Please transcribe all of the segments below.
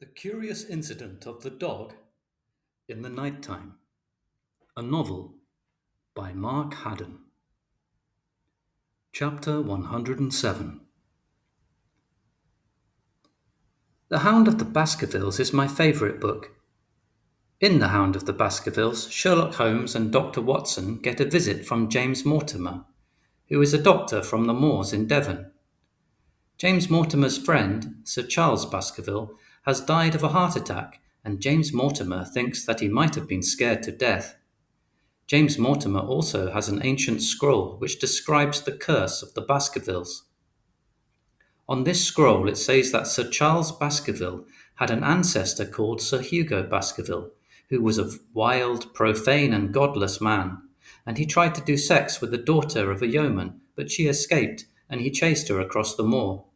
The Curious Incident of the Dog in the Night-Time, a novel by Mark Haddon. Chapter 107. The Hound of the Baskervilles is my favourite book. In The Hound of the Baskervilles, Sherlock Holmes and Dr. Watson get a visit from James Mortimer, who is a doctor from the moors in Devon. James Mortimer's friend, Sir Charles Baskerville, has died of a heart attack, and James Mortimer thinks that he might have been scared to death. James Mortimer also has an ancient scroll which describes the curse of the Baskervilles. On this scroll it says that Sir Charles Baskerville had an ancestor called Sir Hugo Baskerville, who was a wild, profane and godless man, and he tried to do sex with the daughter of a yeoman, but she escaped, and he chased her across the moor.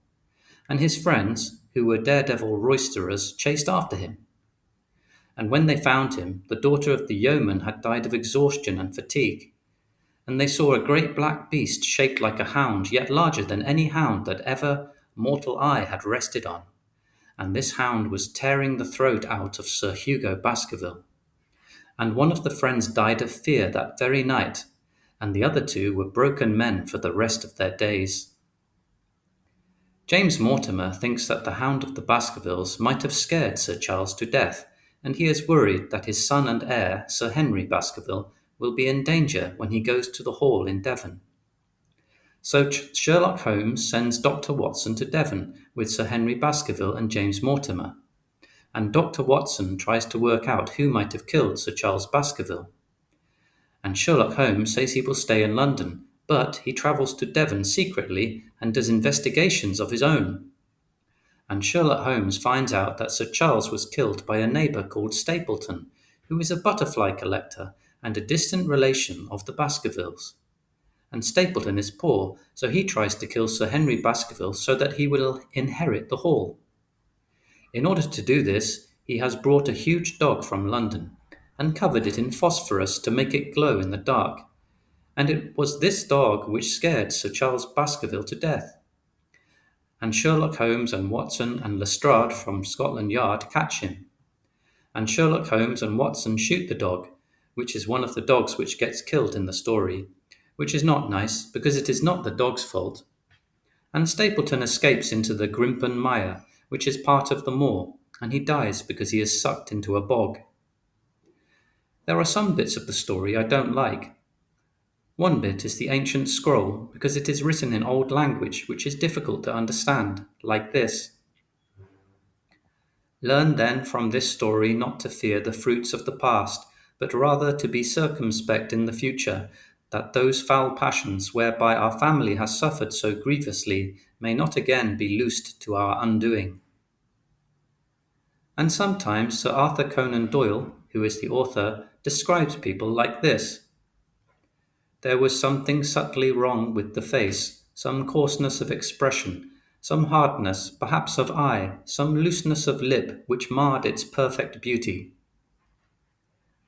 And his friends, who were daredevil roisterers, chased after him. And when they found him, the daughter of the yeoman had died of exhaustion and fatigue. And they saw a great black beast shaped like a hound, yet larger than any hound that ever mortal eye had rested on. And this hound was tearing the throat out of Sir Hugo Baskerville. And one of the friends died of fear that very night, and the other two were broken men for the rest of their days. James Mortimer thinks that the Hound of the Baskervilles might have scared Sir Charles to death, and he is worried that his son and heir, Sir Henry Baskerville, will be in danger when he goes to the Hall in Devon. So Sherlock Holmes sends Dr. Watson to Devon with Sir Henry Baskerville and James Mortimer, and Dr. Watson tries to work out who might have killed Sir Charles Baskerville. And Sherlock Holmes says he will stay in London, but he travels to Devon secretly and does investigations of his own. And Sherlock Holmes finds out that Sir Charles was killed by a neighbour called Stapleton, who is a butterfly collector and a distant relation of the Baskervilles. And Stapleton is poor, so he tries to kill Sir Henry Baskerville so that he will inherit the Hall. In order to do this, he has brought a huge dog from London and covered it in phosphorus to make it glow in the dark. And it was this dog which scared Sir Charles Baskerville to death. And Sherlock Holmes and Watson and Lestrade from Scotland Yard catch him. And Sherlock Holmes and Watson shoot the dog, which is one of the dogs which gets killed in the story, which is not nice because it is not the dog's fault. And Stapleton escapes into the Grimpen Mire, which is part of the moor, and he dies because he is sucked into a bog. There are some bits of the story I don't like. One bit is the ancient scroll, because it is written in old language which is difficult to understand, like this. Learn then from this story not to fear the fruits of the past, but rather to be circumspect in the future, that those foul passions whereby our family has suffered so grievously may not again be loosed to our undoing. And sometimes Sir Arthur Conan Doyle, who is the author, describes people like this. There was something subtly wrong with the face, some coarseness of expression, some hardness, perhaps of eye, some looseness of lip, which marred its perfect beauty.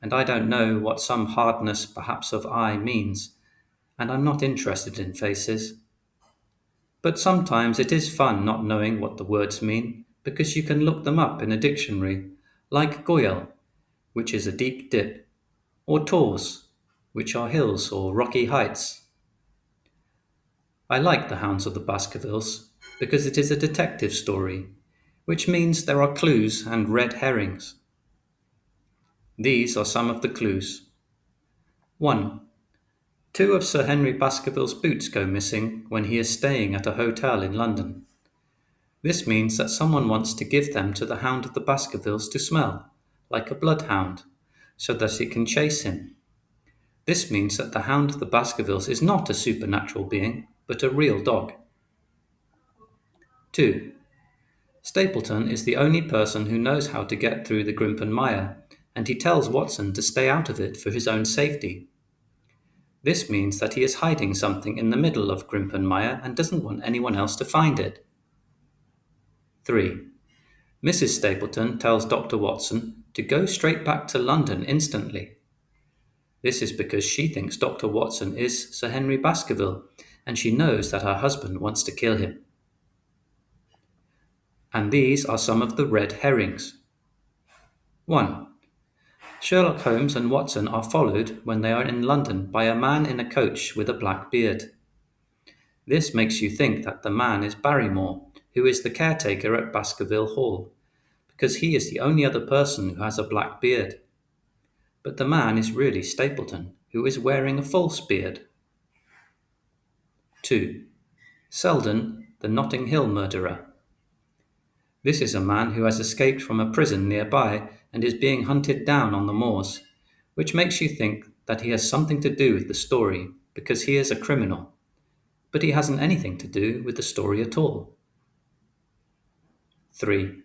And I don't know what some hardness, perhaps of eye, means, and I'm not interested in faces. But sometimes it is fun not knowing what the words mean, because you can look them up in a dictionary, like Goyal, which is a deep dip, or Tors, which are hills or rocky heights. I like The Hounds of the Baskervilles because it is a detective story, which means there are clues and red herrings. These are some of the clues. 1. Two of Sir Henry Baskerville's boots go missing when he is staying at a hotel in London. This means that someone wants to give them to the Hound of the Baskervilles to smell, like a bloodhound, so that it can chase him. This means that the Hound of the Baskervilles is not a supernatural being, but a real dog. 2. Stapleton is the only person who knows how to get through the Grimpen Mire, and he tells Watson to stay out of it for his own safety. This means that he is hiding something in the middle of Grimpen Mire and doesn't want anyone else to find it. 3. Mrs. Stapleton tells Dr. Watson to go straight back to London instantly. This is because she thinks Dr. Watson is Sir Henry Baskerville, and she knows that her husband wants to kill him. And these are some of the red herrings. 1. Sherlock Holmes and Watson are followed when they are in London by a man in a coach with a black beard. This makes you think that the man is Barrymore, who is the caretaker at Baskerville Hall, because he is the only other person who has a black beard. But the man is really Stapleton, who is wearing a false beard. 2. Selden, the Notting Hill murderer. This is a man who has escaped from a prison nearby and is being hunted down on the moors, which makes you think that he has something to do with the story because he is a criminal, but he hasn't anything to do with the story at all. 3.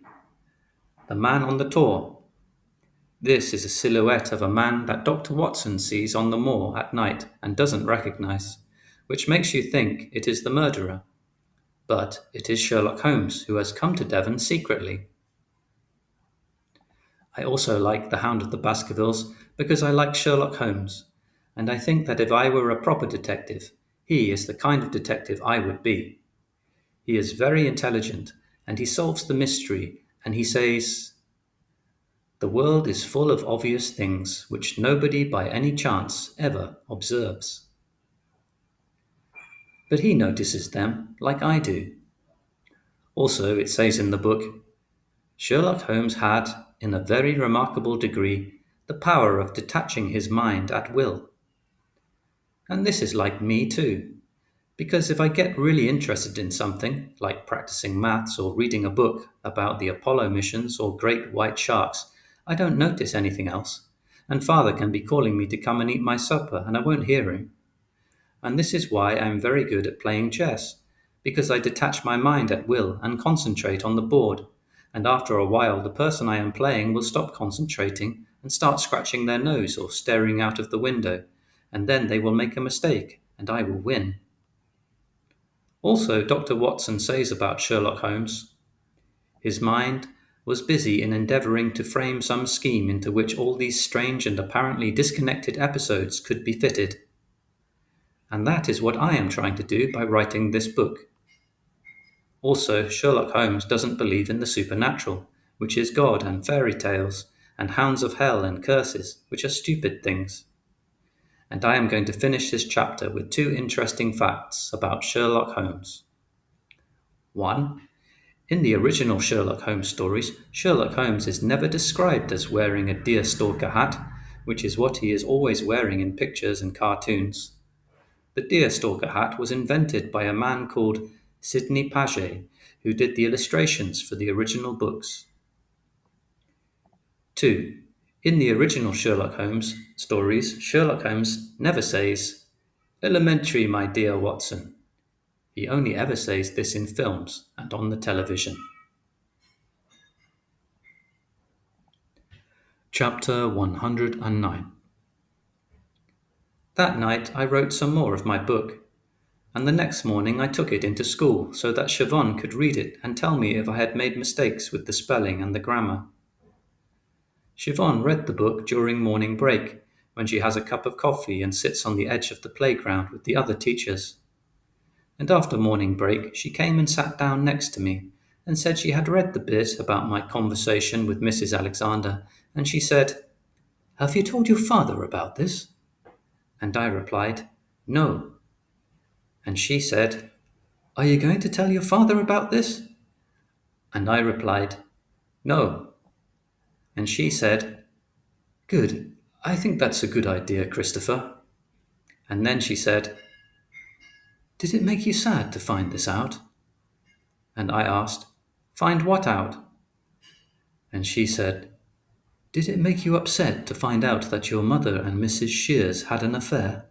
The man on the tor. This is a silhouette of a man that Dr. Watson sees on the moor at night and doesn't recognize, which makes you think it is the murderer. But it is Sherlock Holmes who has come to Devon secretly. I also like The Hound of the Baskervilles because I like Sherlock Holmes, and I think that if I were a proper detective, he is the kind of detective I would be. He is very intelligent, and he solves the mystery, and he says, "The world is full of obvious things which nobody by any chance ever observes." But he notices them like I do. Also, it says in the book, Sherlock Holmes had, in a very remarkable degree, the power of detaching his mind at will. And this is like me too, because if I get really interested in something, like practicing maths or reading a book about the Apollo missions or great white sharks, I don't notice anything else, and Father can be calling me to come and eat my supper and I won't hear him. And this is why I am very good at playing chess, because I detach my mind at will and concentrate on the board, and after a while the person I am playing will stop concentrating and start scratching their nose or staring out of the window, and then they will make a mistake, and I will win. Also, Dr. Watson says about Sherlock Holmes, his mind was busy in endeavouring to frame some scheme into which all these strange and apparently disconnected episodes could be fitted. And that is what I am trying to do by writing this book. Also, Sherlock Holmes doesn't believe in the supernatural, which is God and fairy tales, and hounds of hell and curses, which are stupid things. And I am going to finish this chapter with 2 interesting facts about Sherlock Holmes. 1. In the original Sherlock Holmes stories, Sherlock Holmes is never described as wearing a deerstalker hat, which is what he is always wearing in pictures and cartoons. The deerstalker hat was invented by a man called Sidney Paget, who did the illustrations for the original books. 2. In the original Sherlock Holmes stories, Sherlock Holmes never says, "Elementary, my dear Watson." He only ever says this in films and on the television. Chapter 109. That night I wrote some more of my book, and the next morning I took it into school so that Siobhan could read it and tell me if I had made mistakes with the spelling and the grammar. Siobhan read the book during morning break, when she has a cup of coffee and sits on the edge of the playground with the other teachers. And after morning break, she came and sat down next to me and said she had read the bit about my conversation with Mrs. Alexander, and she said, "Have you told your father about this?" And I replied, "No." And she said, "Are you going to tell your father about this?" And I replied, "No." And she said, "Good. I think that's a good idea, Christopher." And then she said, "Did it make you sad to find this out?" And I asked, "Find what out?" And she said, "Did it make you upset to find out that your mother and Mrs. Shears had an affair?"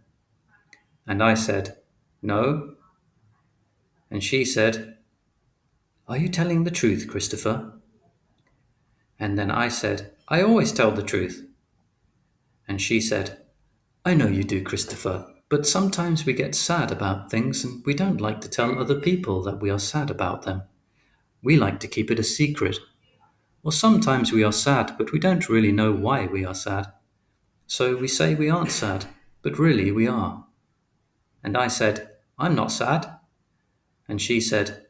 And I said, "No." And she said, "Are you telling the truth, Christopher?" And then I said, "I always tell the truth." And she said, "I know you do, Christopher, but sometimes we get sad about things and we don't like to tell other people that we are sad about them. We like to keep it a secret. Or sometimes we are sad, but we don't really know why we are sad. So we say we aren't sad, but really we are." And I said, "I'm not sad." And she said,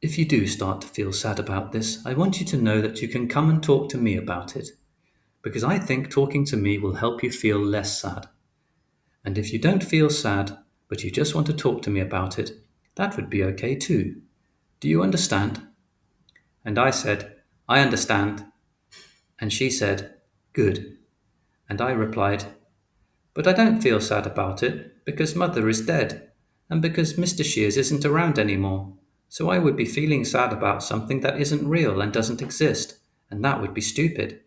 If you do start to feel sad about this, I want you to know that you can come and talk to me about it, because I think talking to me will help you feel less sad. And if you don't feel sad, but you just want to talk to me about it, that would be okay too. Do you understand? And I said, I understand. And she said, good. And I replied, but I don't feel sad about it because Mother is dead and because Mr. Shears isn't around anymore. So I would be feeling sad about something that isn't real and doesn't exist, and that would be stupid.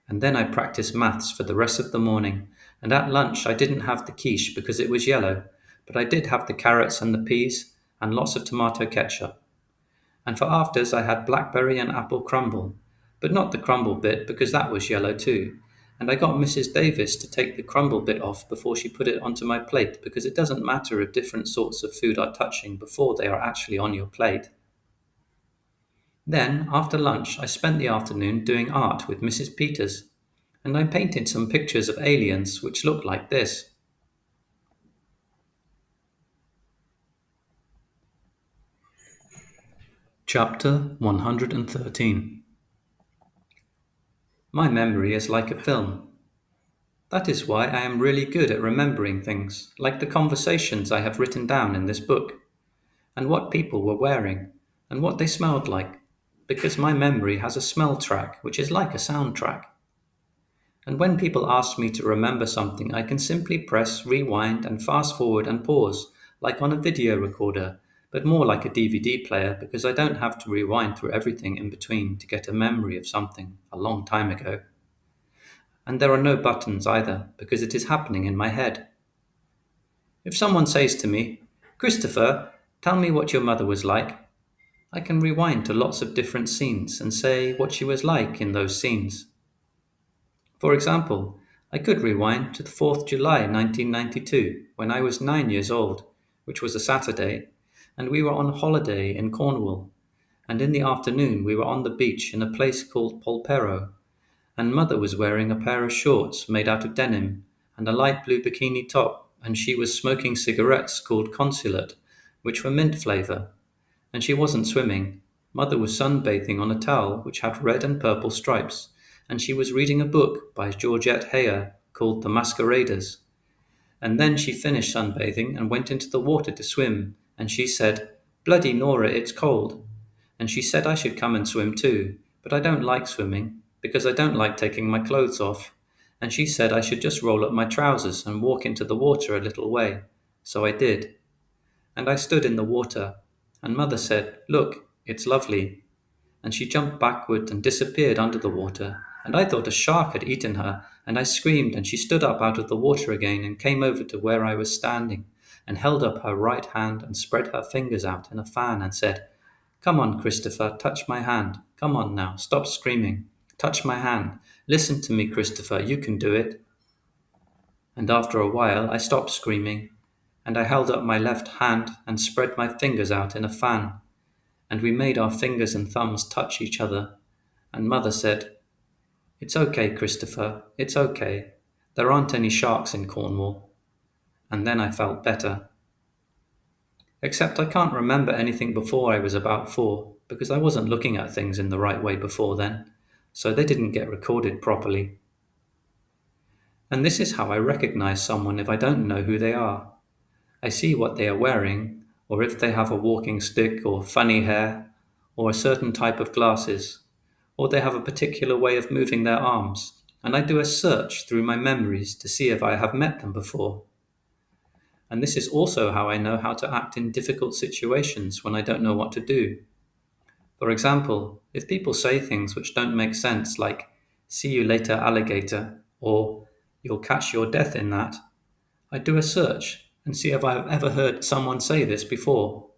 And then I practiced maths for the rest of the morning, and at lunch I didn't have the quiche because it was yellow, but I did have the carrots and the peas and lots of tomato ketchup. And for afters I had blackberry and apple crumble, but not the crumble bit because that was yellow too. And I got Mrs. Davis to take the crumble bit off before she put it onto my plate because it doesn't matter if different sorts of food are touching before they are actually on your plate. Then, after lunch, I spent the afternoon doing art with Mrs. Peters, and I painted some pictures of aliens which looked like this. Chapter 113. My memory is like a film. That is why I am really good at remembering things, like the conversations I have written down in this book, and what people were wearing, and what they smelled like, because my memory has a smell track which is like a soundtrack. And when people ask me to remember something, I can simply press rewind and fast forward and pause, like on a video recorder, but more like a DVD player because I don't have to rewind through everything in between to get a memory of something a long time ago. And there are no buttons either because it is happening in my head. If someone says to me, Christopher, tell me what your mother was like, I can rewind to lots of different scenes and say what she was like in those scenes. For example, I could rewind to the 4th July 1992 when I was 9 years old, which was a Saturday, and we were on holiday in Cornwall. And in the afternoon we were on the beach in a place called Polperro, and Mother was wearing a pair of shorts made out of denim and a light blue bikini top, and she was smoking cigarettes called Consulate, which were mint flavour, and she wasn't swimming. Mother was sunbathing on a towel which had red and purple stripes, and she was reading a book by Georgette Heyer called The Masqueraders. And then she finished sunbathing and went into the water to swim, and she said, Bloody Nora, it's cold. And she said I should come and swim too, but I don't like swimming, because I don't like taking my clothes off. And she said I should just roll up my trousers and walk into the water a little way. So I did. And I stood in the water, and Mother said, Look, it's lovely. And she jumped backward and disappeared under the water, and I thought a shark had eaten her, and I screamed, and she stood up out of the water again and came over to where I was standing, and held up her right hand and spread her fingers out in a fan and said, Come on, Christopher, touch my hand. Come on now, stop screaming. Touch my hand. Listen to me, Christopher, you can do it. And after a while I stopped screaming, and I held up my left hand and spread my fingers out in a fan, and we made our fingers and thumbs touch each other, and Mother said, It's okay, Christopher, it's okay. There aren't any sharks in Cornwall. And then I felt better. Except I can't remember anything before I was about 4, because I wasn't looking at things in the right way before then, so they didn't get recorded properly. And this is how I recognize someone if I don't know who they are. I see what they are wearing, or if they have a walking stick or funny hair, or a certain type of glasses, or they have a particular way of moving their arms, and I do a search through my memories to see if I have met them before. And this is also how I know how to act in difficult situations when I don't know what to do. For example, if people say things which don't make sense, like, see you later, alligator, or you'll catch your death in that, I do a search and see if I have ever heard someone say this before.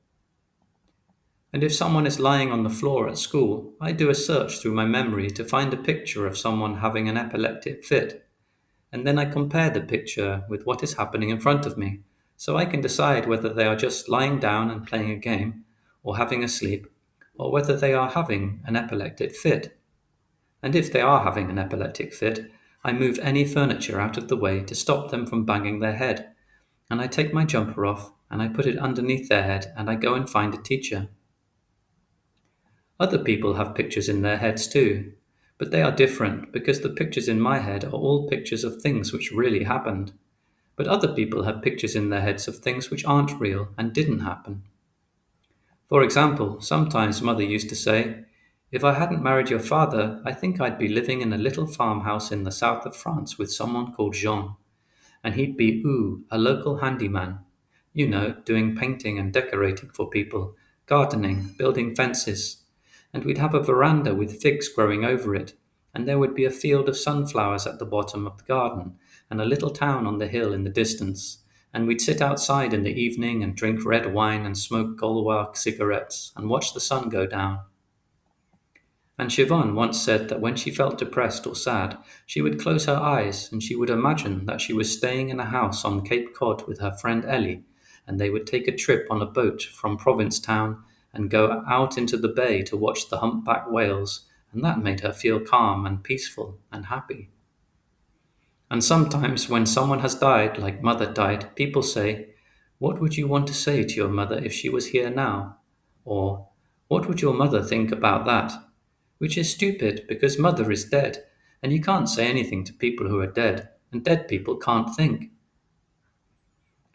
And if someone is lying on the floor at school, I do a search through my memory to find a picture of someone having an epileptic fit, and then I compare the picture with what is happening in front of me, so I can decide whether they are just lying down and playing a game, or having a sleep, or whether they are having an epileptic fit. And if they are having an epileptic fit, I move any furniture out of the way to stop them from banging their head, and I take my jumper off and I put it underneath their head and I go and find a teacher. Other people have pictures in their heads too, but they are different because the pictures in my head are all pictures of things which really happened. But other people have pictures in their heads of things which aren't real and didn't happen. For example, sometimes Mother used to say, "If I hadn't married your father, I think I'd be living in a little farmhouse in the south of France with someone called Jean, and he'd be, a local handyman. Doing painting and decorating for people, gardening, building fences. And we'd have a veranda with figs growing over it, and there would be a field of sunflowers at the bottom of the garden, and a little town on the hill in the distance. And we'd sit outside in the evening and drink red wine and smoke Gaulois cigarettes and watch the sun go down." And Siobhan once said that when she felt depressed or sad, she would close her eyes and she would imagine that she was staying in a house on Cape Cod with her friend Ellie, and they would take a trip on a boat from Provincetown and go out into the bay to watch the humpback whales, and that made her feel calm and peaceful and happy. And sometimes when someone has died, like Mother died, people say, "What would you want to say to your mother if she was here now?" Or, "What would your mother think about that?" Which is stupid because Mother is dead, and you can't say anything to people who are dead, and dead people can't think.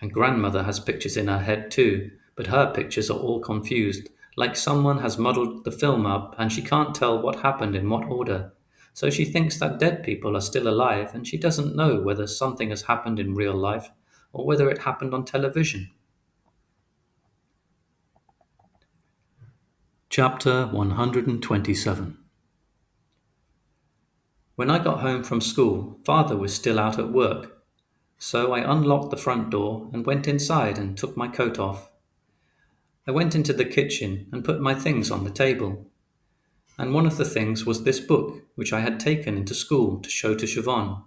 And Grandmother has pictures in her head too, but her pictures are all confused, like someone has muddled the film up and she can't tell what happened in what order. So she thinks that dead people are still alive, and she doesn't know whether something has happened in real life or whether it happened on television. Chapter 127. When I got home from school, Father was still out at work, so I unlocked the front door and went inside and took my coat off. I went into the kitchen and put my things on the table, and one of the things was this book which I had taken into school to show to Siobhan.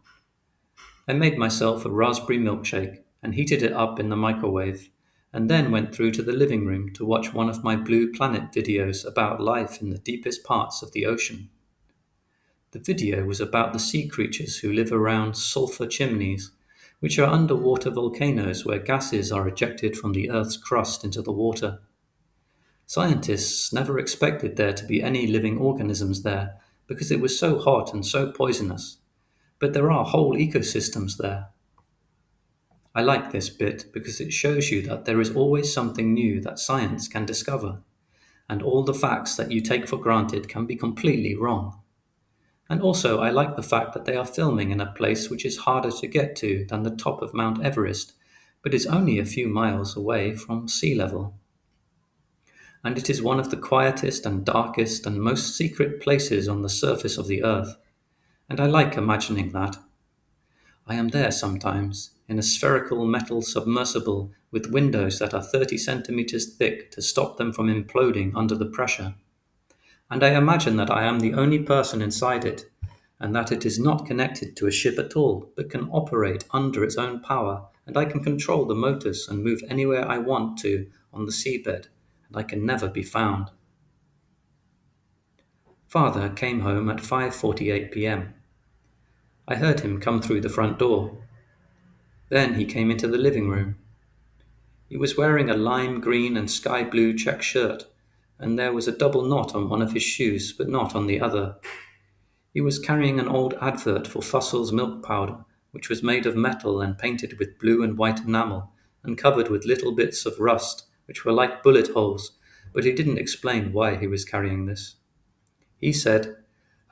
I made myself a raspberry milkshake and heated it up in the microwave, and then went through to the living room to watch one of my Blue Planet videos about life in the deepest parts of the ocean. The video was about the sea creatures who live around sulfur chimneys, which are underwater volcanoes where gases are ejected from the Earth's crust into the water. Scientists never expected there to be any living organisms there because it was so hot and so poisonous, but there are whole ecosystems there. I like this bit because it shows you that there is always something new that science can discover, and all the facts that you take for granted can be completely wrong. And also, I like the fact that they are filming in a place which is harder to get to than the top of Mount Everest, but is only a few miles away from sea level. And it is one of the quietest and darkest and most secret places on the surface of the earth, and I like imagining that. I am there sometimes, in a spherical metal submersible with windows that are 30 centimeters thick to stop them from imploding under the pressure. And I imagine that I am the only person inside it, and that it is not connected to a ship at all, but can operate under its own power, and I can control the motors and move anywhere I want to on the seabed, and I can never be found. Father came home at 5:48 p.m. I heard him come through the front door. Then he came into the living room. He was wearing a lime green and sky blue check shirt, and there was a double knot on one of his shoes, but not on the other. He was carrying an old advert for Fussel's milk powder, which was made of metal and painted with blue and white enamel, and covered with little bits of rust, which were like bullet holes, but he didn't explain why he was carrying this. He said,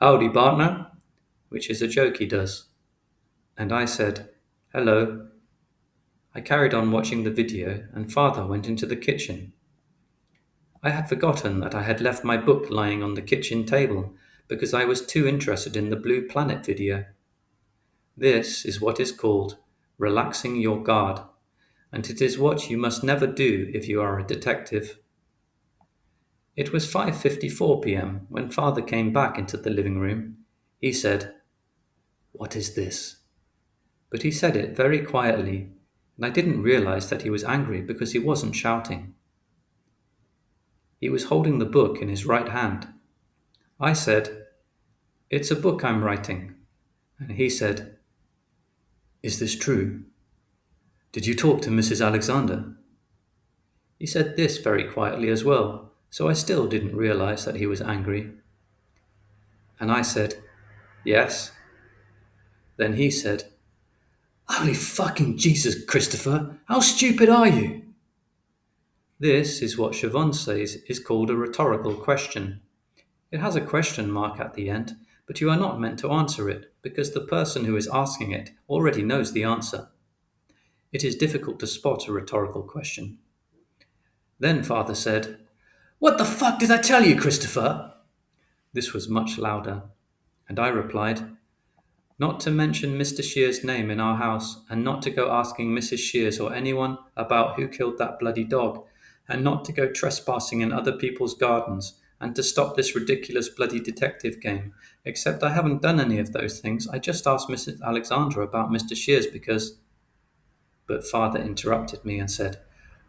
"Howdy, partner," which is a joke he does. And I said, "Hello." I carried on watching the video, and Father went into the kitchen. I had forgotten that I had left my book lying on the kitchen table because I was too interested in the Blue Planet video. This is what is called relaxing your guard, and it is what you must never do if you are a detective. It was 5:54 p.m. when Father came back into the living room. He said, "What is this?" But he said it very quietly, and I didn't realize that he was angry because he wasn't shouting. He was holding the book in his right hand. I said, "It's a book I'm writing." And he said, "Is this true? Did you talk to Mrs. Alexander?" He said this very quietly as well, So I still didn't realize that he was angry. And I said, "Yes." Then he said, "Holy fucking Jesus, Christopher, how stupid are you?" This is what Siobhan says is called a rhetorical question. It has a question mark at the end, but you are not meant to answer it because the person who is asking it already knows the answer. It is difficult to spot a rhetorical question. Then Father said, "What the fuck did I tell you, Christopher?" This was much louder, and I replied, "Not to mention Mr. Shear's name in our house, and not to go asking Mrs. Shears or anyone about who killed that bloody dog, and not to go trespassing in other people's gardens, and to stop this ridiculous bloody detective game. Except I haven't done any of those things. I just asked Mrs. Alexandra about Mr. Shears because—" But Father interrupted me and said,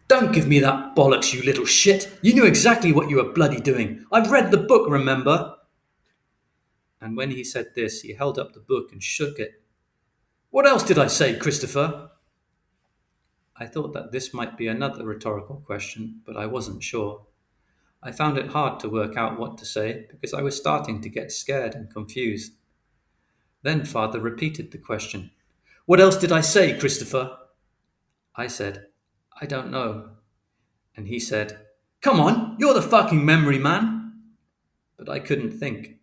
"Don't give me that bollocks, you little shit. You knew exactly what you were bloody doing. I've read the book, remember?" And when he said this, he held up the book and shook it. "What else did I say, Christopher?" I thought that this might be another rhetorical question, but I wasn't sure. I found it hard to work out what to say because I was starting to get scared and confused. Then Father repeated the question. "What else did I say, Christopher?" I said, "I don't know." And he said, "Come on, you're the fucking memory man." But I couldn't think.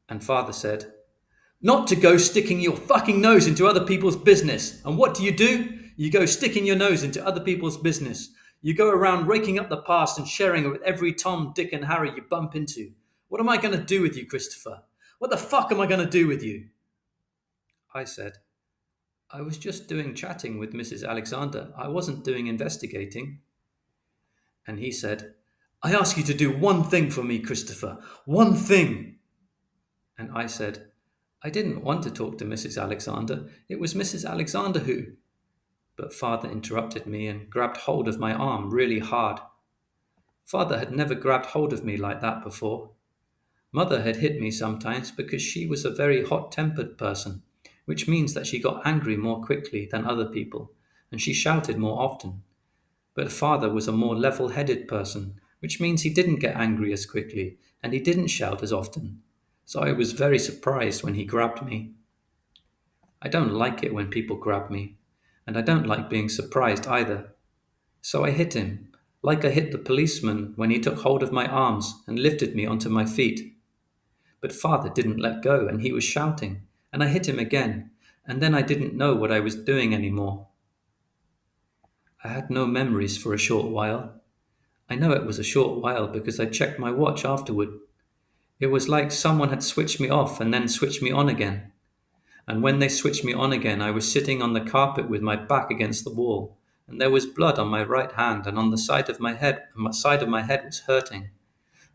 And Father said, "Not to go sticking your fucking nose into other people's business. And what do? You go sticking your nose into other people's business. You go around raking up the past and sharing it with every Tom, Dick, and Harry you bump into. What am I going to do with you, Christopher? What the fuck am I going to do with you?" I said, "I was just doing chatting with Mrs. Alexander. I wasn't doing investigating." And he said, "I ask you to do one thing for me, Christopher. One thing." And I said, "I didn't want to talk to Mrs. Alexander. It was Mrs. Alexander who—" But Father interrupted me and grabbed hold of my arm really hard. Father had never grabbed hold of me like that before. Mother had hit me sometimes because she was a very hot-tempered person, which means that she got angry more quickly than other people, and she shouted more often. But Father was a more level-headed person, which means he didn't get angry as quickly, and he didn't shout as often. So I was very surprised when he grabbed me. I don't like it when people grab me, and I don't like being surprised either. So I hit him, like I hit the policeman when he took hold of my arms and lifted me onto my feet. But Father didn't let go, and he was shouting, and I hit him again, and then I didn't know what I was doing anymore. I had no memories for a short while. I know it was a short while because I checked my watch afterward. It was like someone had switched me off and then switched me on again. And when they switched me on again, I was sitting on the carpet with my back against the wall, and there was blood on my right hand and on the side of my head, and my side of my head was hurting.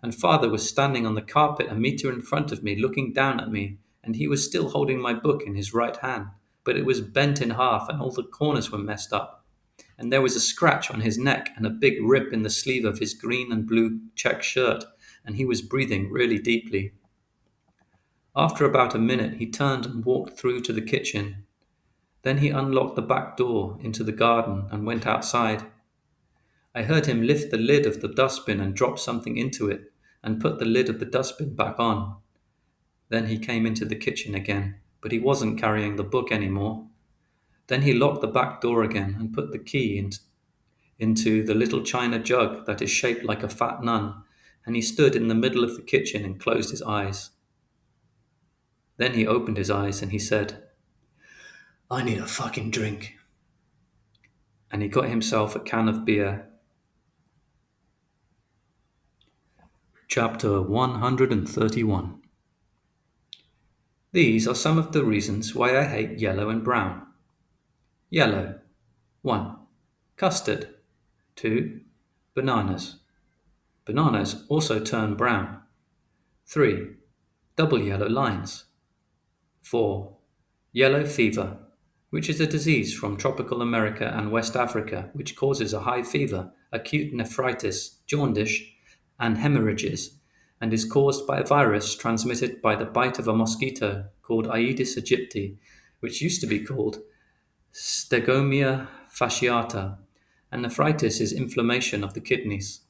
And Father was standing on the carpet a meter in front of me, looking down at me, and he was still holding my book in his right hand, but it was bent in half and all the corners were messed up. And there was a scratch on his neck and a big rip in the sleeve of his green and blue check shirt, and he was breathing really deeply. After about a minute, he turned and walked through to the kitchen. Then he unlocked the back door into the garden and went outside. I heard him lift the lid of the dustbin and drop something into it and put the lid of the dustbin back on. Then he came into the kitchen again, but he wasn't carrying the book anymore. Then he locked the back door again and put the key into the little china jug that is shaped like a fat nun, and he stood in the middle of the kitchen and closed his eyes. Then he opened his eyes and he said, "I need a fucking drink." And he got himself a can of beer. Chapter 131. These are some of the reasons why I hate yellow and brown. Yellow. 1. Custard. 2. Bananas. Bananas also turn brown. 3. Double yellow lines. 4. Yellow fever, which is a disease from tropical America and West Africa which causes a high fever, acute nephritis, jaundice, and hemorrhages, and is caused by a virus transmitted by the bite of a mosquito called Aedes aegypti, which used to be called Stegomyia fasciata, and nephritis is inflammation of the kidneys.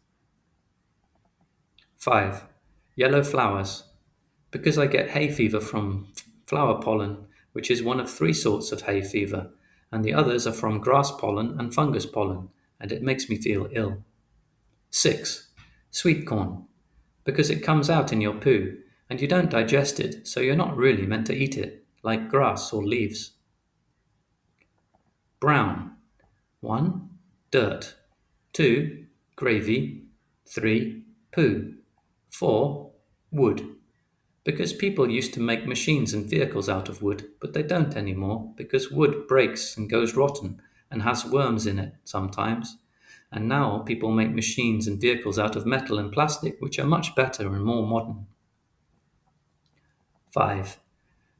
5. Yellow flowers, because I get hay fever from flower pollen, which is one of three sorts of hay fever, and the others are from grass pollen and fungus pollen, and it makes me feel ill. 6. Sweet corn, because it comes out in your poo, and you don't digest it, so you're not really meant to eat it, like grass or leaves. Brown. 1. Dirt. 2. Gravy. 3. Poo. 4. Wood. Because people used to make machines and vehicles out of wood, but they don't anymore because wood breaks and goes rotten and has worms in it sometimes. And now people make machines and vehicles out of metal and plastic, which are much better and more modern. 5.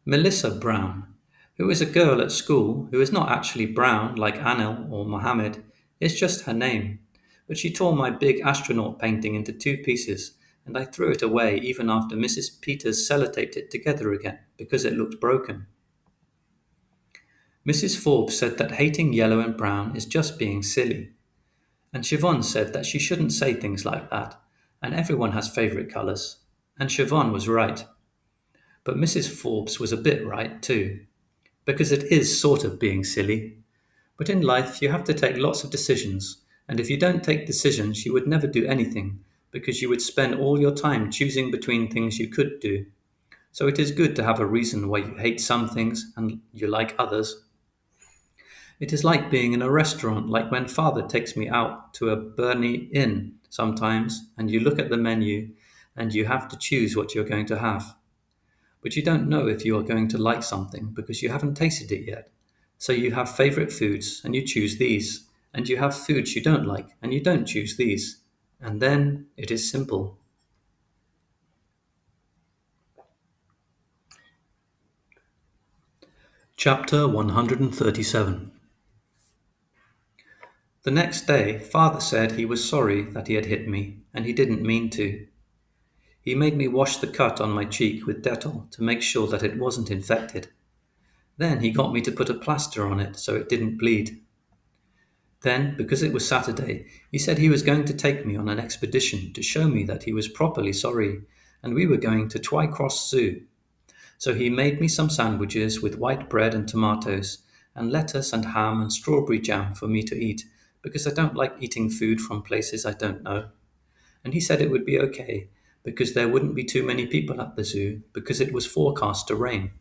Melissa Brown, who is a girl at school who is not actually brown like Anil or Mohammed, it's just her name. But she tore my big astronaut painting into two pieces, and I threw it away even after Mrs. Peters sellotaped it together again because it looked broken. Mrs. Forbes said that hating yellow and brown is just being silly. And Siobhan said that she shouldn't say things like that, and everyone has favourite colours. And Siobhan was right. But Mrs. Forbes was a bit right too, because it is sort of being silly. But in life, you have to take lots of decisions, and if you don't take decisions, you would never do anything, because you would spend all your time choosing between things you could do. So it is good to have a reason why you hate some things and you like others. It is like being in a restaurant, like when Father takes me out to a Burnley Inn sometimes, and you look at the menu and you have to choose what you're going to have. But you don't know if you are going to like something because you haven't tasted it yet. So you have favorite foods and you choose these, and you have foods you don't like and you don't choose these. And then it is simple. Chapter 137. The next day, Father said he was sorry that he had hit me, and he didn't mean to. He made me wash the cut on my cheek with Dettol to make sure that it wasn't infected. Then he got me to put a plaster on it so it didn't bleed. Then, because it was Saturday, he said he was going to take me on an expedition to show me that he was properly sorry, and we were going to Twycross Zoo. So he made me some sandwiches with white bread and tomatoes, and lettuce and ham and strawberry jam for me to eat, because I don't like eating food from places I don't know. And he said it would be okay, because there wouldn't be too many people at the zoo, because it was forecast to rain.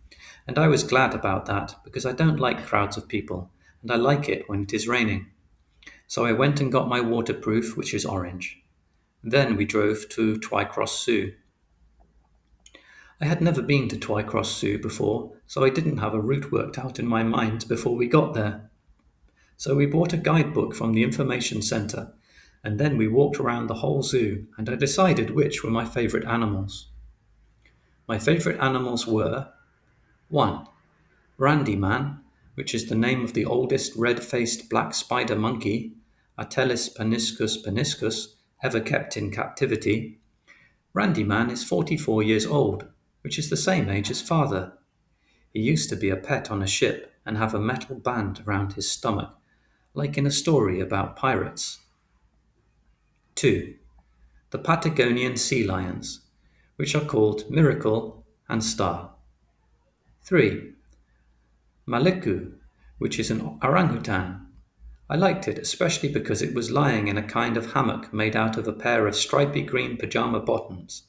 And I was glad about that, because I don't like crowds of people, and I like it when it is raining. So I went and got my waterproof, which is orange. Then we drove to Twycross Zoo. I had never been to Twycross Zoo before, so I didn't have a route worked out in my mind before we got there. So we bought a guidebook from the information centre, and then we walked around the whole zoo, and I decided which were my favourite animals. My favourite animals were 1. Randy Man, which is the name of the oldest red-faced black spider monkey, Atelis paniscus paniscus, ever kept in captivity. Randy Man is 44 years old, which is the same age as Father. He used to be a pet on a ship and have a metal band around his stomach, like in a story about pirates. 2. The Patagonian sea lions, which are called Miracle and Star. 3. Maleku, which is an orangutan. I liked it especially because it was lying in a kind of hammock made out of a pair of stripy green pajama bottoms,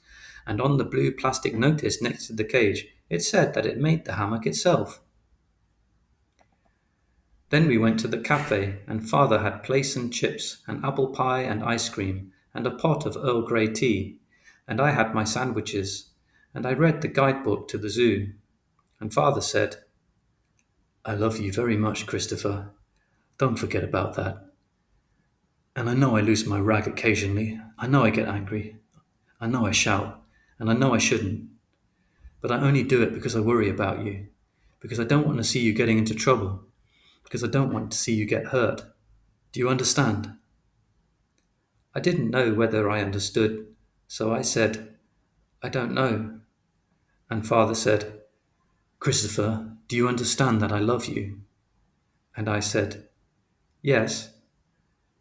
and on the blue plastic notice next to the cage it said that it made the hammock itself. Then we went to the cafe, and Father had plaice and chips, and apple pie and ice cream, and a pot of Earl Grey tea, and I had my sandwiches, and I read the guidebook to the zoo, and Father said, "I love you very much, Christopher. Don't forget about that. And I know I lose my rag occasionally. I know I get angry. I know I shout. And I know I shouldn't. But I only do it because I worry about you. Because I don't want to see you getting into trouble. Because I don't want to see you get hurt. Do you understand?" I didn't know whether I understood, so I said, "I don't know." And Father said, "Christopher, do you understand that I love you?" And I said, "Yes,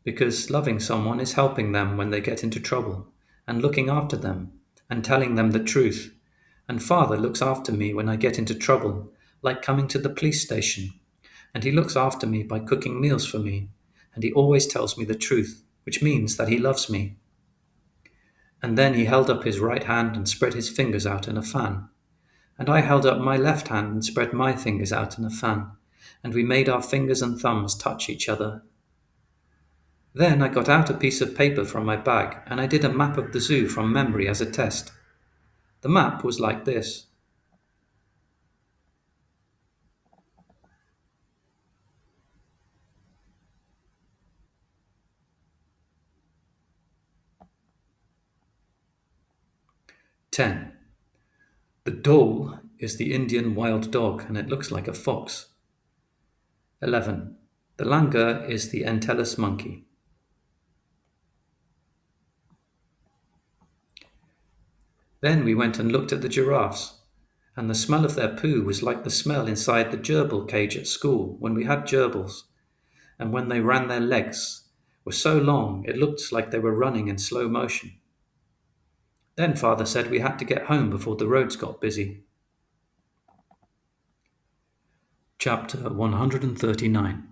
because loving someone is helping them when they get into trouble, and looking after them and telling them the truth. And Father looks after me when I get into trouble, like coming to the police station. And he looks after me by cooking meals for me. And he always tells me the truth, which means that he loves me. And then he held up his right hand and spread his fingers out in a fan. And I held up my left hand and spread my fingers out in a fan. And we made our fingers and thumbs touch each other. Then I got out a piece of paper from my bag and I did a map of the zoo from memory as a test. The map was like this. Ten. The dhole is the Indian wild dog and it looks like a fox. 11. The langur is the Entellus monkey. Then we went and looked at the giraffes, and the smell of their poo was like the smell inside the gerbil cage at school when we had gerbils, and when they ran their legs were so long it looked like they were running in slow motion. Then Father said we had to get home before the roads got busy. Chapter 139.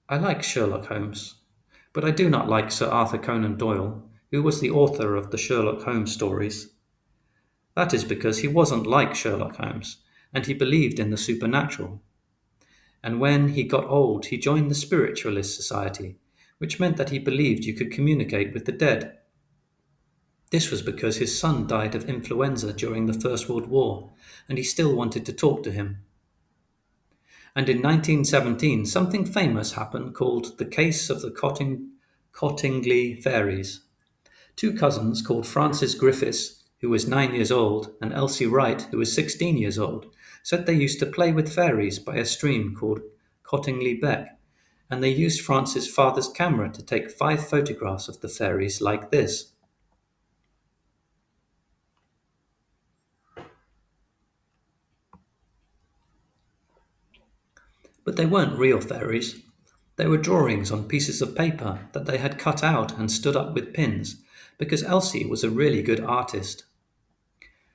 I like Sherlock Holmes, but I do not like Sir Arthur Conan Doyle, who was the author of the Sherlock Holmes stories. That is because he wasn't like Sherlock Holmes, and he believed in the supernatural. And when he got old, he joined the Spiritualist Society, which meant that he believed you could communicate with the dead. This was because his son died of influenza during the First World War, and he still wanted to talk to him. And in 1917, something famous happened called the Case of the Cottingley Fairies. Two cousins called Francis Griffiths, who was 9 years old, and Elsie Wright, who was 16 years old, said they used to play with fairies by a stream called Cottingley Beck, and they used Francis' father's camera to take 5 photographs of the fairies like this. But they weren't real fairies. They were drawings on pieces of paper that they had cut out and stood up with pins, because Elsie was a really good artist.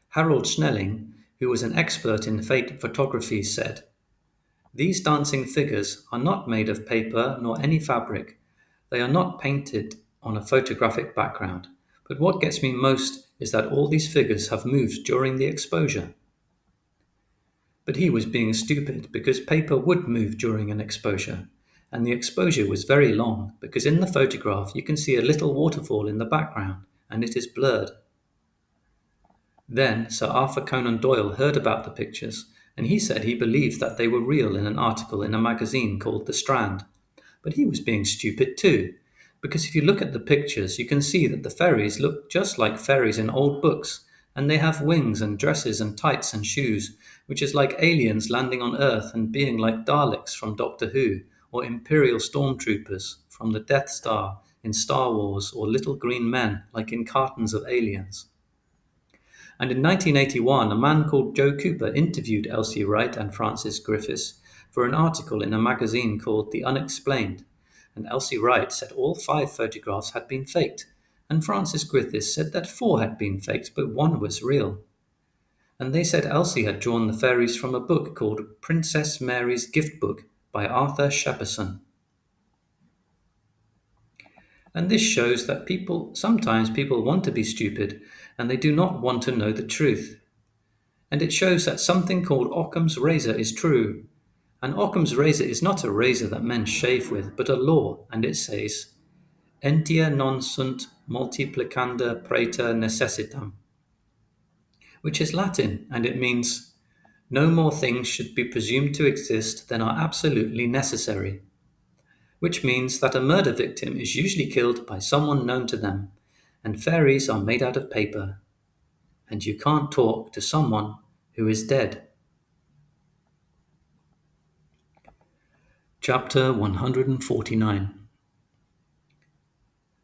Harold Schnelling, who was an expert in photography, said, "These dancing figures are not made of paper nor any fabric. They are not painted on a photographic background. But what gets me most is that all these figures have moved during the exposure." But he was being stupid because paper would move during an exposure, and the exposure was very long because in the photograph you can see a little waterfall in the background and it is blurred. Then Sir Arthur Conan Doyle heard about the pictures and he said he believed that they were real in an article in a magazine called The Strand. But he was being stupid too, because if you look at the pictures you can see that the fairies look just like fairies in old books, and they have wings and dresses and tights and shoes, which is like aliens landing on Earth and being like Daleks from Doctor Who, or Imperial stormtroopers from the Death Star in Star Wars, or little green men like in cartons of Aliens. And in 1981, a man called Joe Cooper interviewed Elsie Wright and Francis Griffiths for an article in a magazine called The Unexplained, and Elsie Wright said all 5 photographs had been faked, and Francis Griffiths said that 4 had been faked, but 1 was real. And they said Elsie had drawn the fairies from a book called Princess Mary's Gift Book by Arthur Shepperson. And this shows that sometimes people want to be stupid, and they do not want to know the truth. And it shows that something called Occam's razor is true. And Occam's razor is not a razor that men shave with, but a law, and it says, "Entia non sunt multiplicanda praeter necessitam," which is Latin, and it means, "No more things should be presumed to exist than are absolutely necessary," which means that a murder victim is usually killed by someone known to them, and fairies are made out of paper, and you can't talk to someone who is dead. Chapter 149.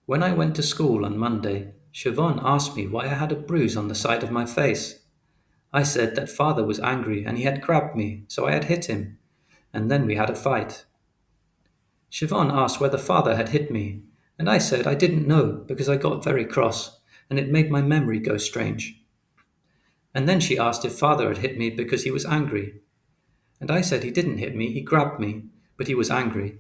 When I went to school on Monday, Siobhan asked me why I had a bruise on the side of my face. I said that Father was angry and he had grabbed me, so I had hit him, and then we had a fight. Siobhan asked whether Father had hit me, And I said I didn't know because I got very cross, and it made my memory go strange. And then she asked if father had hit me because he was angry. And I said he didn't hit me, he grabbed me, but he was angry.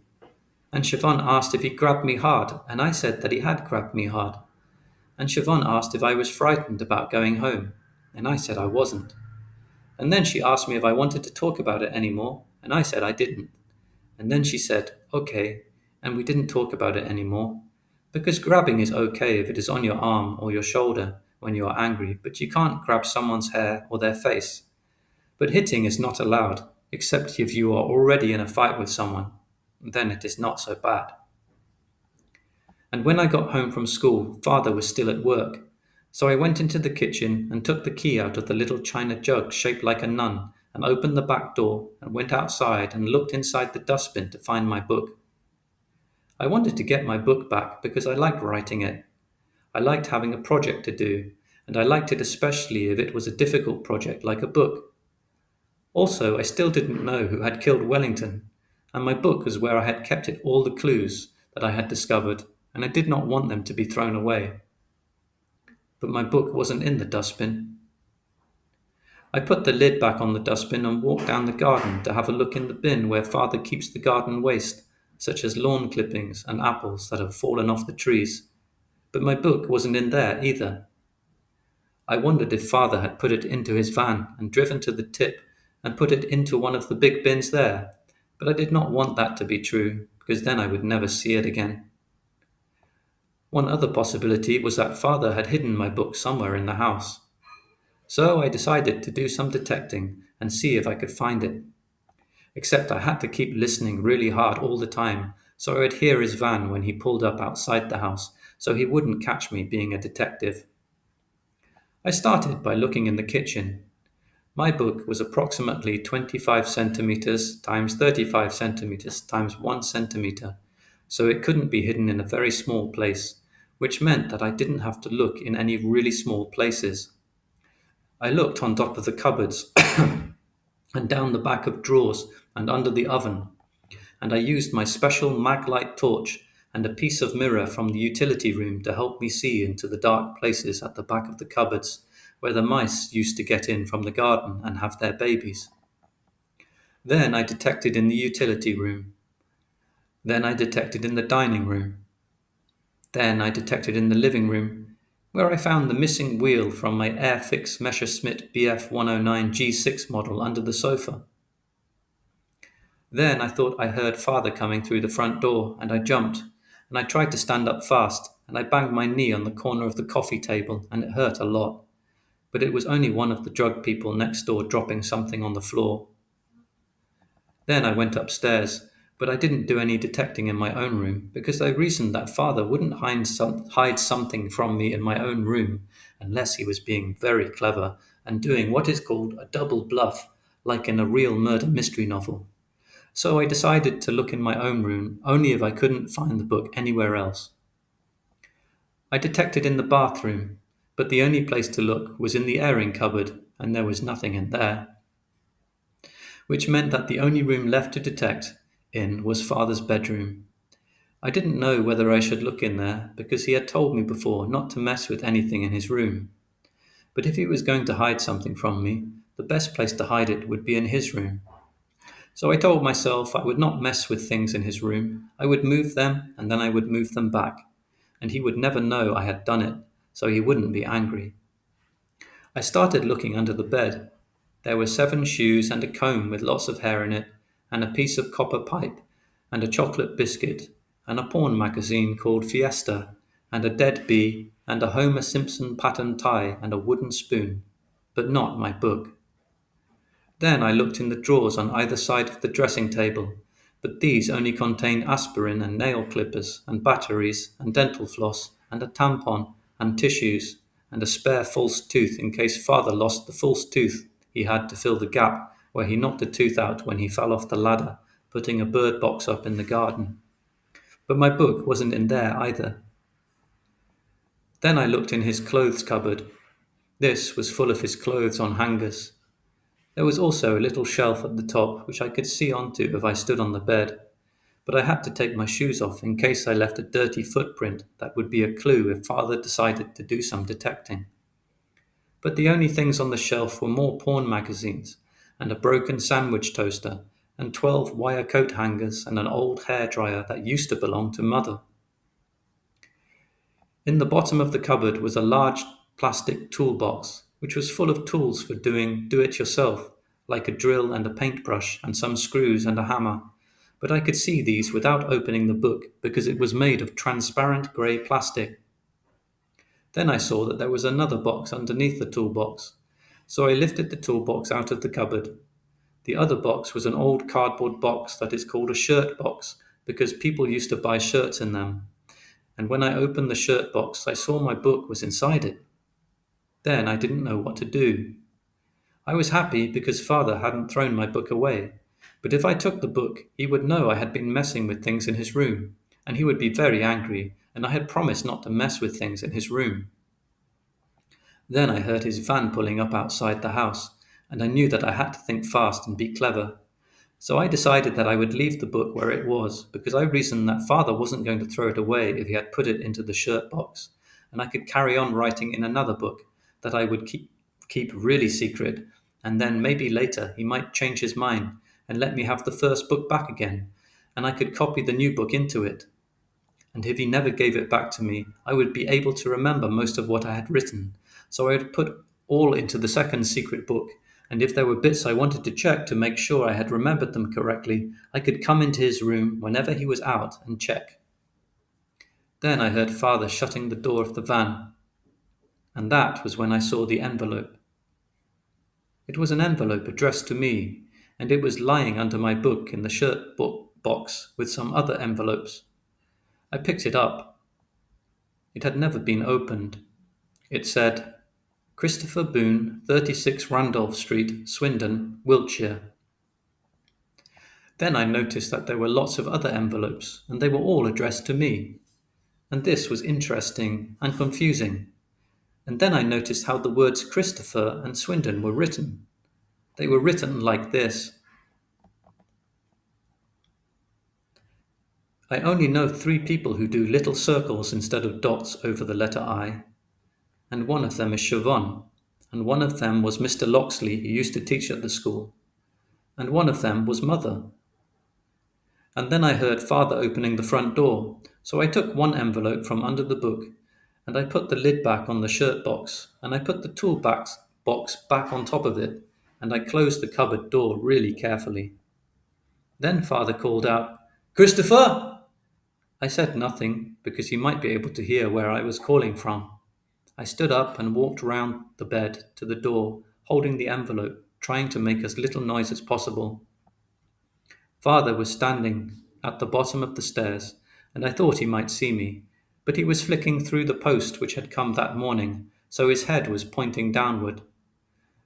And Siobhan asked if he grabbed me hard, and I said that he had grabbed me hard. And Siobhan asked if I was frightened about going home, and I said I wasn't. And then she asked me if I wanted to talk about it anymore, and I said I didn't. And then she said, okay, and we didn't talk about it anymore. Because grabbing is okay if it is on your arm or your shoulder when you are angry, but you can't grab someone's hair or their face. But hitting is not allowed, except if you are already in a fight with someone. Then it is not so bad. And when I got home from school, father was still at work. So I went into the kitchen and took the key out of the little china jug shaped like a nun and opened the back door and went outside and looked inside the dustbin to find my book. I wanted to get my book back because I liked writing it. I liked having a project to do, and I liked it especially if it was a difficult project like a book. Also, I still didn't know who had killed Wellington, and my book was where I had kept it all the clues that I had discovered, and I did not want them to be thrown away. But my book wasn't in the dustbin. I put the lid back on the dustbin and walked down the garden to have a look in the bin where father keeps the garden waste, such as lawn clippings and apples that have fallen off the trees. But my book wasn't in there either. I wondered if father had put it into his van and driven to the tip and put it into one of the big bins there, but I did not want that to be true, because then I would never see it again. One other possibility was that father had hidden my book somewhere in the house. So I decided to do some detecting and see if I could find it. Except I had to keep listening really hard all the time, so I would hear his van when he pulled up outside the house, so he wouldn't catch me being a detective. I started by looking in the kitchen. My book was approximately 25 centimeters times 35 centimeters times 1 centimeter, so it couldn't be hidden in a very small place, which meant that I didn't have to look in any really small places. I looked on top of the cupboards and down the back of drawers and under the oven, and I used my special maglite torch and a piece of mirror from the utility room to help me see into the dark places at the back of the cupboards where the mice used to get in from the garden and have their babies. Then I detected in the utility room. Then I detected in the dining room. Then I detected in the living room, where I found the missing wheel from my Airfix Messerschmitt BF109 G6 model under the sofa. Then I thought I heard father coming through the front door, and I jumped, and I tried to stand up fast, and I banged my knee on the corner of the coffee table, and it hurt a lot. But it was only one of the drug people next door dropping something on the floor. Then I went upstairs, but I didn't do any detecting in my own room, because I reasoned that father wouldn't hide something from me in my own room unless he was being very clever and doing what is called a double bluff, like in a real murder mystery novel. So I decided to look in my own room only if I couldn't find the book anywhere else. I detected in the bathroom, but the only place to look was in the airing cupboard, and there was nothing in there. Which meant that the only room left to detect in was father's bedroom. I didn't know whether I should look in there because he had told me before not to mess with anything in his room. But if he was going to hide something from me, the best place to hide it would be in his room. So I told myself I would not mess with things in his room. I would move them and then I would move them back. And he would never know I had done it, so he wouldn't be angry. I started looking under the bed. There were 7 shoes and a comb with lots of hair in it, and a piece of copper pipe, and a chocolate biscuit, and a porn magazine called Fiesta, and a dead bee, and a Homer Simpson pattern tie, and a wooden spoon. But not my book. Then I looked in the drawers on either side of the dressing table, but these only contained aspirin and nail clippers and batteries and dental floss and a tampon and tissues and a spare false tooth in case father lost the false tooth he had to fill the gap where he knocked a tooth out when he fell off the ladder, putting a bird box up in the garden. But my book wasn't in there either. Then I looked in his clothes cupboard. This was full of his clothes on hangers. There was also a little shelf at the top which I could see onto if I stood on the bed, but I had to take my shoes off in case I left a dirty footprint that would be a clue if Father decided to do some detecting. But the only things on the shelf were more porn magazines, and a broken sandwich toaster, and 12 wire coat hangers, and an old hairdryer that used to belong to Mother. In the bottom of the cupboard was a large plastic toolbox, which was full of tools for doing do-it-yourself, like a drill and a paintbrush and some screws and a hammer. But I could see these without opening the book because it was made of transparent grey plastic. Then I saw that there was another box underneath the toolbox, so I lifted the toolbox out of the cupboard. The other box was an old cardboard box that is called a shirt box because people used to buy shirts in them. And when I opened the shirt box, I saw my book was inside it. Then I didn't know what to do. I was happy because Father hadn't thrown my book away. But if I took the book, he would know I had been messing with things in his room, and he would be very angry, and I had promised not to mess with things in his room. Then I heard his van pulling up outside the house, and I knew that I had to think fast and be clever. So I decided that I would leave the book where it was, because I reasoned that Father wasn't going to throw it away if he had put it into the shirt box, and I could carry on writing in another book that I would keep really secret, and then maybe later he might change his mind and let me have the first book back again, and I could copy the new book into it. And if he never gave it back to me, I would be able to remember most of what I had written. So I would put all into the second secret book, and if there were bits I wanted to check to make sure I had remembered them correctly, I could come into his room whenever he was out and check. Then I heard Father shutting the door of the van, and that was when I saw the envelope. It was an envelope addressed to me, and it was lying under my book in the shirt box with some other envelopes. I picked it up. It had never been opened. It said, Christopher Boone, 36 Randolph Street, Swindon, Wiltshire. Then I noticed that there were lots of other envelopes, and they were all addressed to me. And this was interesting and confusing. And then I noticed how the words Christopher and Swindon were written. They were written like this. I only know 3 people who do little circles instead of dots over the letter I, and one of them is Siobhan, and one of them was Mr. Loxley, who used to teach at the school, and one of them was Mother. And then I heard Father opening the front door, so I took one envelope from under the book, and I put the lid back on the shirt box, and I put the box back on top of it, and I closed the cupboard door really carefully. Then Father called out, Christopher! I said nothing, because he might be able to hear where I was calling from. I stood up and walked round the bed to the door, holding the envelope, trying to make as little noise as possible. Father was standing at the bottom of the stairs, and I thought he might see me, but he was flicking through the post which had come that morning, so his head was pointing downward.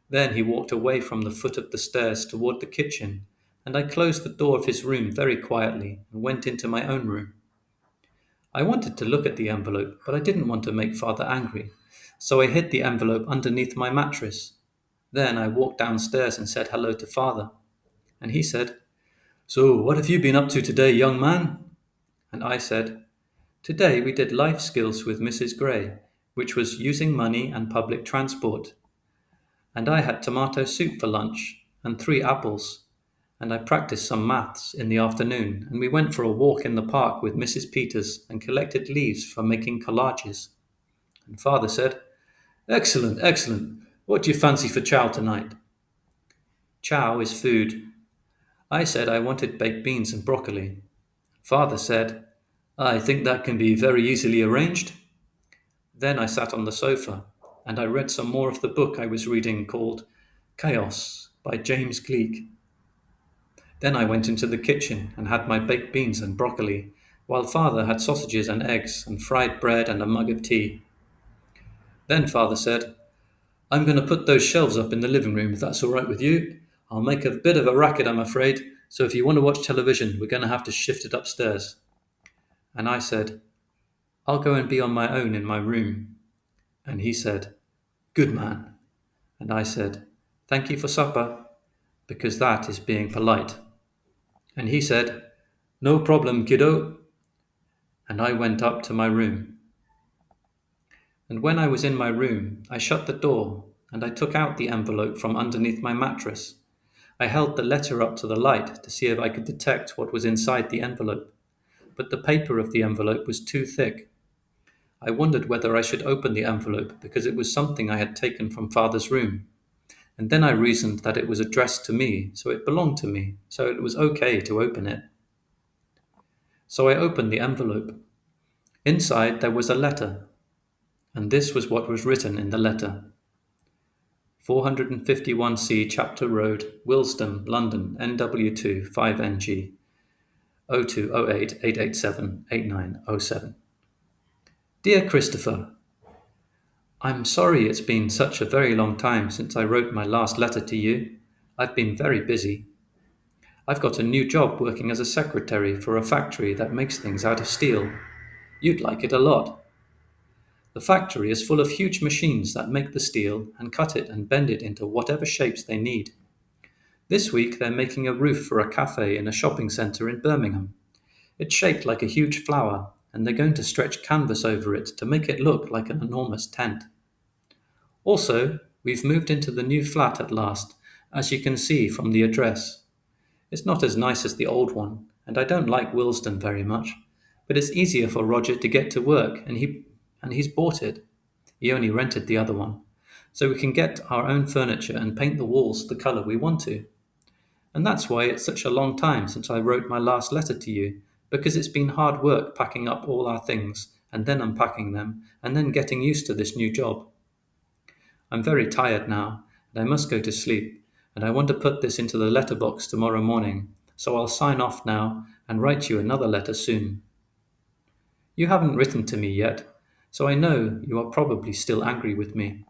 Then he walked away from the foot of the stairs toward the kitchen, and I closed the door of his room very quietly and went into my own room. I wanted to look at the envelope, but I didn't want to make Father angry, so I hid the envelope underneath my mattress. Then I walked downstairs and said hello to Father, and he said, So, what have you been up to today, young man? And I said, Today we did life skills with Mrs. Gray, which was using money and public transport. And I had tomato soup for lunch and 3 apples. And I practiced some maths in the afternoon, and we went for a walk in the park with Mrs. Peters and collected leaves for making collages. And Father said, Excellent, excellent. What do you fancy for chow tonight? Chow is food. I said I wanted baked beans and broccoli. Father said, I think that can be very easily arranged. Then I sat on the sofa, and I read some more of the book I was reading called Chaos by James Gleick. Then I went into the kitchen and had my baked beans and broccoli, while Father had sausages and eggs and fried bread and a mug of tea. Then Father said, I'm going to put those shelves up in the living room if that's all right with you. I'll make a bit of a racket, I'm afraid, so if you want to watch television, we're going to have to shift it upstairs. And I said, I'll go and be on my own in my room. And he said, Good man. And I said, Thank you for supper, because that is being polite. And he said, No problem, kiddo. And I went up to my room. And when I was in my room, I shut the door and I took out the envelope from underneath my mattress. I held the letter up to the light to see if I could detect what was inside the envelope, but the paper of the envelope was too thick. I wondered whether I should open the envelope because it was something I had taken from Father's room. And then I reasoned that it was addressed to me, so it belonged to me, so it was okay to open it. So I opened the envelope. Inside there was a letter, and this was what was written in the letter. 451C Chapter Road, Willesden, London, NW2 5NG 0208 887 8907. Dear Christopher, I'm sorry it's been such a very long time since I wrote my last letter to you. I've been very busy. I've got a new job working as a secretary for a factory that makes things out of steel. You'd like it a lot. The factory is full of huge machines that make the steel and cut it and bend it into whatever shapes they need. This week they're making a roof for a cafe in a shopping centre in Birmingham. It's shaped like a huge flower, and they're going to stretch canvas over it to make it look like an enormous tent. Also, we've moved into the new flat at last, as you can see from the address. It's not as nice as the old one, and I don't like Willesden very much, but it's easier for Roger to get to work, and he's bought it. He only rented the other one, so we can get our own furniture and paint the walls the colour we want to. And that's why it's such a long time since I wrote my last letter to you, because it's been hard work packing up all our things, and then unpacking them, and then getting used to this new job. I'm very tired now, and I must go to sleep, and I want to put this into the letterbox tomorrow morning, so I'll sign off now and write you another letter soon. You haven't written to me yet, so I know you are probably still angry with me.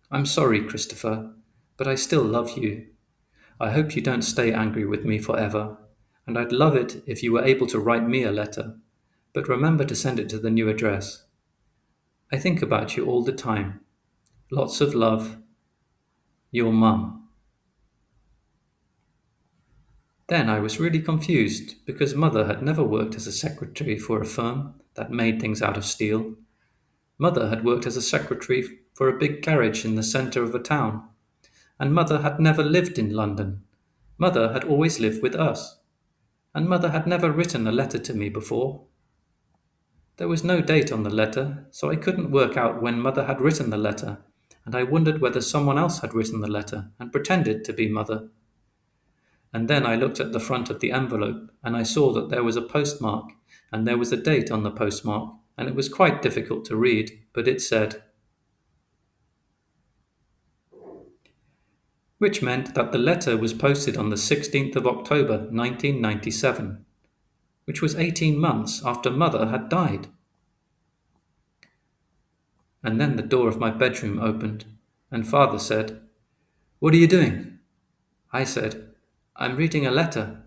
I'm sorry, Christopher, but I still love you. I hope you don't stay angry with me forever, and I'd love it if you were able to write me a letter, but remember to send it to the new address. I think about you all the time. Lots of love, your mum. Then I was really confused because Mother had never worked as a secretary for a firm that made things out of steel. Mother had worked as a secretary for a big garage in the centre of a town, and Mother had never lived in London. Mother had always lived with us, and Mother had never written a letter to me before. There was no date on the letter, so I couldn't work out when Mother had written the letter, and I wondered whether someone else had written the letter and pretended to be Mother. And then I looked at the front of the envelope, and I saw that there was a postmark, and there was a date on the postmark, and it was quite difficult to read, but it said, which meant that the letter was posted on the 16th of October 1997, which was 18 months after Mother had died. And then the door of my bedroom opened, and Father said, "What are you doing?" I said, "I'm reading a letter."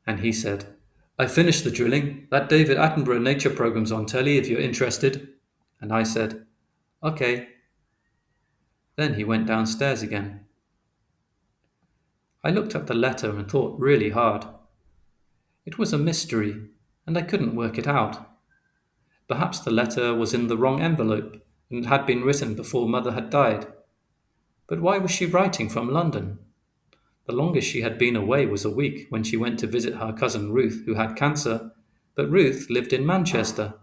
And he said, "I finished the drilling. That David Attenborough nature program's on telly if you're interested." And I said, "Okay." Then he went downstairs again. I looked at the letter and thought really hard. It was a mystery, and I couldn't work it out. Perhaps the letter was in the wrong envelope and had been written before Mother had died. But why was she writing from London? The longest she had been away was a week when she went to visit her cousin Ruth, who had cancer, but Ruth lived in Manchester.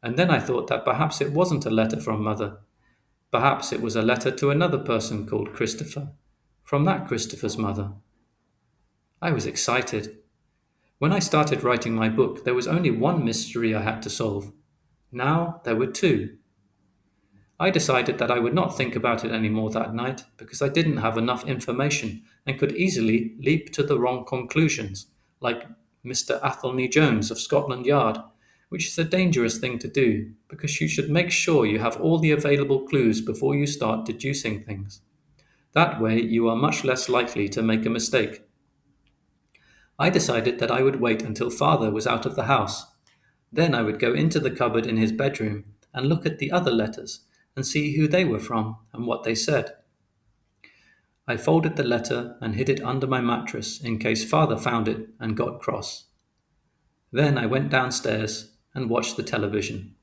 And then I thought that perhaps it wasn't a letter from Mother. Perhaps it was a letter to another person called Christopher, from that Christopher's mother. I was excited. When I started writing my book, there was only one mystery I had to solve. Now there were two. I decided that I would not think about it anymore that night because I didn't have enough information and could easily leap to the wrong conclusions, like Mr. Athelney Jones of Scotland Yard, which is a dangerous thing to do because you should make sure you have all the available clues before you start deducing things. That way you are much less likely to make a mistake. I decided that I would wait until Father was out of the house. Then I would go into the cupboard in his bedroom and look at the other letters and see who they were from and what they said. I folded the letter and hid it under my mattress in case Father found it and got cross. Then I went downstairs and watched the television.